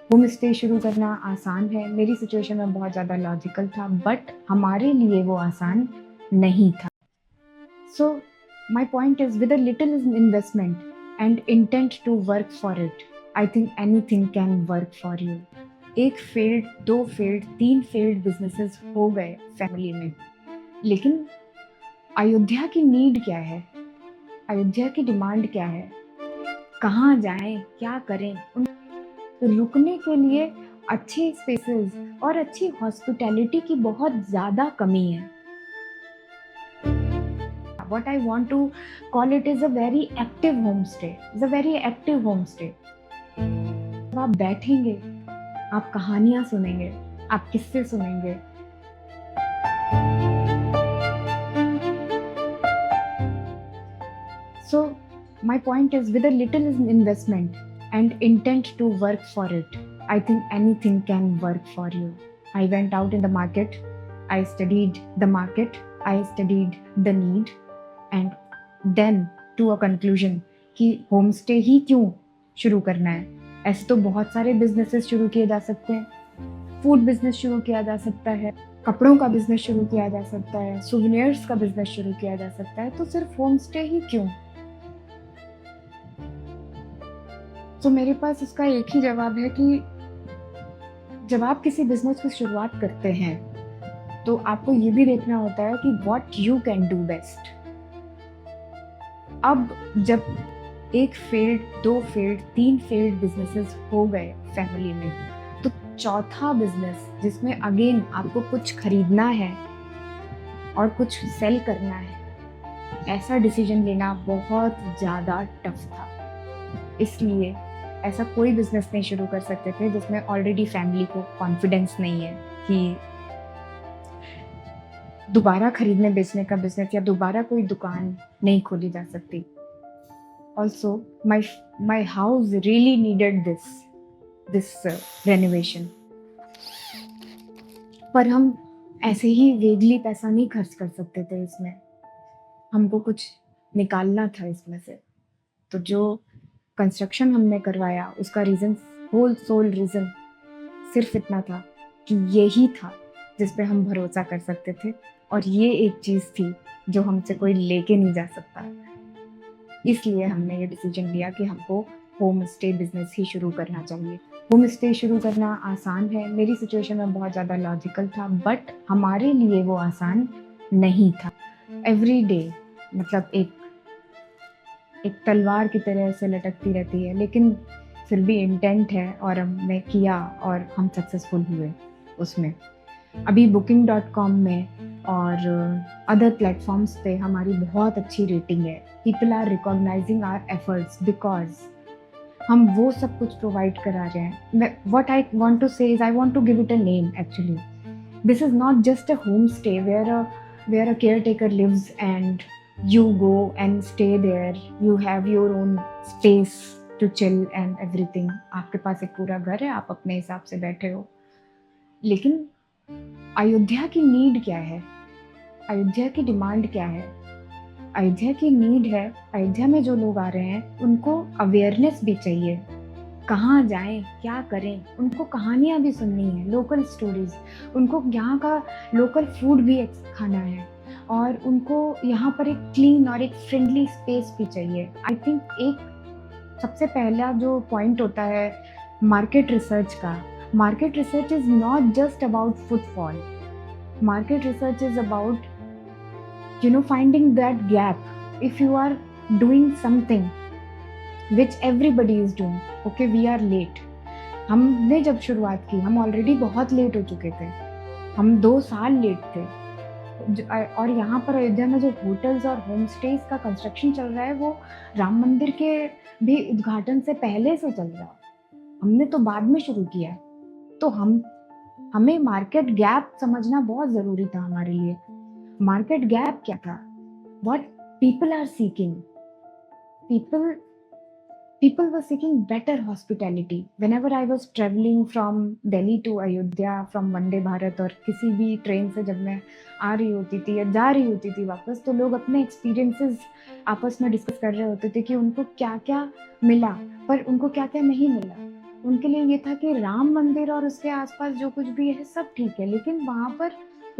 Home stay शुरू करना आसान है, मेरी सिचुएशन में बहुत ज़्यादा लॉजिकल था, बट हमारे लिए वो आसान नहीं था। So my point is with a little investment and intent to work for it, I think anything can work for you. 1 failed, 2 failed, 3 failed businesses हो गए फैमिली में, लेकिन अयोध्या की नीड क्या है? अयोध्या की डिमांड क्या है? कहाँ जाएँ? क्या करें? रुकने के लिए अच्छे स्पेसेस और अच्छी हॉस्पिटैलिटी की बहुत ज़्यादा कमी है। What I want to call it is a very active homestay. It's a very active homestay. जब आप बैठेंगे, आप कहानियाँ सुनेंगे, आप किस्से सुनेंगे। So my point is with a little investment and intent to work for it, I think anything can work for you. I went out in the market, I studied the market, I studied the need and then to a conclusion कि home stay ही क्यों शुरू करना है। ऐसे तो बहुत सारे businesses शुरू किए जा सकते हैं। फूड बिजनेस शुरू किया जा सकता है, कपड़ों का बिजनेस शुरू किया जा सकता है, सुवेनियर्स का बिजनेस शुरू किया जा सकता है, तो सिर्फ होम स्टे ही क्यों? तो मेरे पास इसका एक ही जवाब है कि जब आप किसी बिजनेस की शुरुआत करते हैं तो आपको ये भी देखना होता है कि what you can do best. अब जब 1 फेल्ड, 2 फेल्ड, 3 फेल्ड बिजनेसेस हो गए फैमिली में, तो चौथा बिजनेस जिसमें अगेन आपको कुछ खरीदना है और कुछ सेल करना है, ऐसा डिसीजन लेना बहुत ज़्यादा टफ था। इसलिए ऐसा कोई बिजनेस नहीं शुरू कर सकते थे जिसमें ऑलरेडी फैमिली को कॉन्फिडेंस नहीं है कि दोबारा खरीदने बेचने का बिजनेस या दोबारा कोई दुकान नहीं खोली जा सकती। Also my house really needed this renovation, पर हम ऐसे ही वेगली पैसा नहीं खर्च कर सकते थे इसमें, हमको कुछ निकालना था इसमें से। तो जो कंस्ट्रक्शन हमने करवाया उसका रीज़न, होल सोल रीज़न सिर्फ इतना था कि यही था जिस पे हम भरोसा कर सकते थे और ये एक चीज़ थी जो हमसे कोई लेके नहीं जा सकता। इसलिए हमने ये डिसीजन लिया कि हमको होम स्टे बिजनेस ही शुरू करना चाहिए। होम स्टे शुरू करना आसान है, मेरी सिचुएशन में बहुत ज़्यादा लॉजिकल था, बट हमारे लिए वो आसान नहीं था। एवरी डे मतलब एक तलवार की तरह से लटकती रहती है, लेकिन फिर भी इंटेंट है और हमने किया और हम सक्सेसफुल हुए उसमें। अभी booking.com में और अदर प्लेटफॉर्म्स पे हमारी बहुत अच्छी रेटिंग है। People are recognising our efforts because हम वो सब कुछ प्रोवाइड करा रहे हैं। What I want to say is I want to give it a name actually. This is not just a home stay where a caretaker lives and you go and stay there, you have your own space to chill and everything। आपके पास एक पूरा घर है, आप अपने हिसाब से बैठे हो। लेकिन अयोध्या की नीड क्या है? अयोध्या की डिमांड क्या है? अयोध्या की नीड है, अयोध्या में जो लोग आ रहे हैं उनको अवेयरनेस भी चाहिए। कहाँ जाएं, क्या करें, उनको कहानियाँ भी सुननी है, लोकल स्टोरीज, उनको यहाँ का लोकल फूड भी खाना है और उनको यहाँ पर एक क्लीन और एक फ्रेंडली स्पेस भी चाहिए। आई थिंक एक सबसे पहला जो पॉइंट होता है मार्केट रिसर्च का, market research is not just about footfall, market research is about finding that gap. If you are doing something which everybody is doing, okay we are late. हमने जब शुरुआत की हम ऑलरेडी बहुत late हो चुके थे, हम 2 साल लेट थे। और यहाँ पर अयोध्या में जो होटल्स और होम स्टेज का कंस्ट्रक्शन चल रहा है वो राम मंदिर के भी उद्घाटन से पहले से चल रहा है, हमने तो बाद में शुरू किया है। तो हमें मार्केट गैप समझना बहुत ज़रूरी था हमारे लिए। मार्केट गैप क्या था? What people are seeking, people were seeking better hospitality. Whenever I was traveling from Delhi to Ayodhya from Vande Bharat और किसी भी ट्रेन से जब मैं आ रही होती थी या जा रही होती थी वापस, तो लोग अपने एक्सपीरियंसेस आपस में डिस्कस कर रहे होते थे कि उनको क्या क्या मिला पर उनको क्या क्या नहीं मिला। उनके लिए ये था कि राम मंदिर और उसके आसपास जो कुछ भी है सब ठीक है, लेकिन वहाँ पर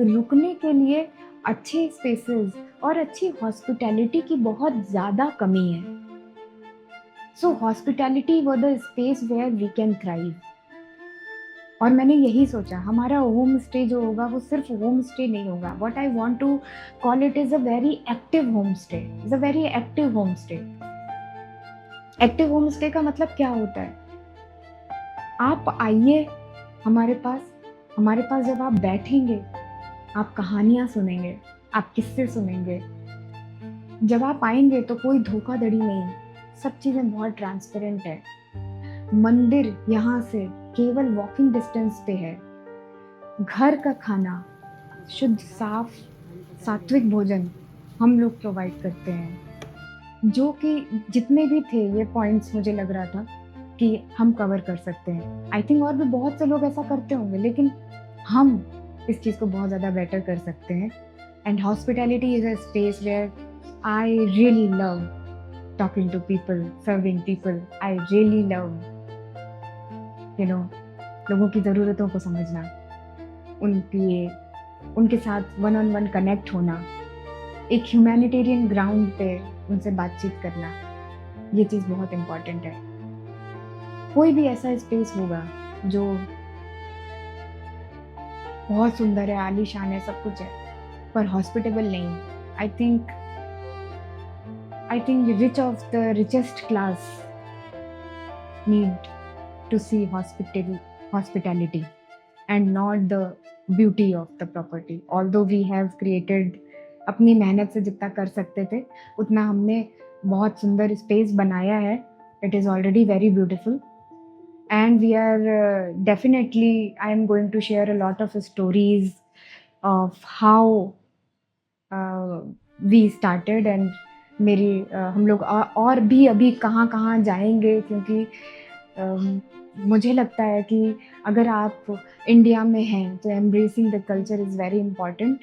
रुकने के लिए अच्छे स्पेसेस और अच्छी हॉस्पिटैलिटी की बहुत ज़्यादा कमी है। So hospitality was the space where we can thrive. और मैंने यही सोचा हमारा होम स्टे जो होगा वो सिर्फ होम स्टे नहीं होगा। What I want to call it is a very active home stay, is a very active home stay. Active home stay का मतलब क्या होता है? आप आइए हमारे पास, हमारे पास जब आप बैठेंगे, आप कहानियाँ सुनेंगे, आप किस्से सुनेंगे। जब आप आएँगे तो कोई धोखाधड़ी नहीं, सब चीज़ें बहुत ट्रांसपेरेंट है। मंदिर यहाँ से केवल वॉकिंग डिस्टेंस पे है। घर का खाना, शुद्ध, साफ, सात्विक भोजन हम लोग प्रोवाइड करते हैं। जो कि जितने भी थे ये पॉइंट्स मुझे लग रहा था कि हम कवर कर सकते हैं। आई थिंक और भी बहुत से लोग ऐसा करते होंगे, लेकिन हम इस चीज़ को बहुत ज़्यादा बेटर कर सकते हैं। And hospitality is a space where I really love talking to people, serving people. I really love लोगों की ज़रूरतों को समझना, उनकी उनके साथ वन ऑन वन कनेक्ट होना, एक ह्यूमैनिटेरियन ग्राउंड पे उनसे बातचीत करना, ये चीज़ बहुत इम्पोर्टेंट है। कोई भी ऐसा स्पेस होगा जो बहुत सुंदर है, आलीशान है, सब कुछ है, पर हॉस्पिटेबल नहीं। I think rich of the richest class need to see hospitality and not the beauty of the property. Although we have created अपनी मेहनत से जितना कर सकते थे उतना हमने बहुत सुंदर स्पेस बनाया है. It is already very beautiful and we are definitely I am going to share a lot of stories of how we started and हम लोग और भी अभी कहाँ जाएंगे, क्योंकि मुझे लगता है कि अगर आप इंडिया में हैं तो embracing the culture is very important,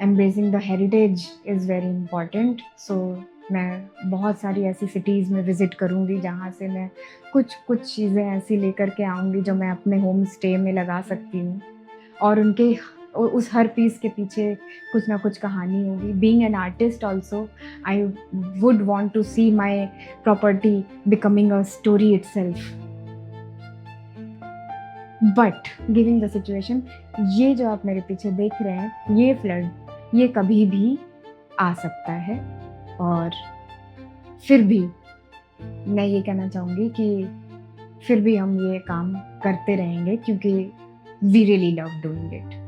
embracing the heritage is very important. So मैं बहुत सारी ऐसी सिटीज़ में विज़िट करूँगी जहाँ से मैं कुछ चीज़ें ऐसी लेकर के आऊँगी जो मैं अपने होम स्टे में लगा सकती हूँ, और उनके उस हर पीस के पीछे कुछ ना कुछ कहानी होगी. Being an artist also I would want to see my property becoming a story itself. But giving the situation, ये जो आप मेरे पीछे देख रहे हैं, ये फ्लड ये कभी भी आ सकता है. और फिर भी मैं ये कहना चाहूँगी कि फिर भी हम ये काम करते रहेंगे क्योंकि we really love doing it.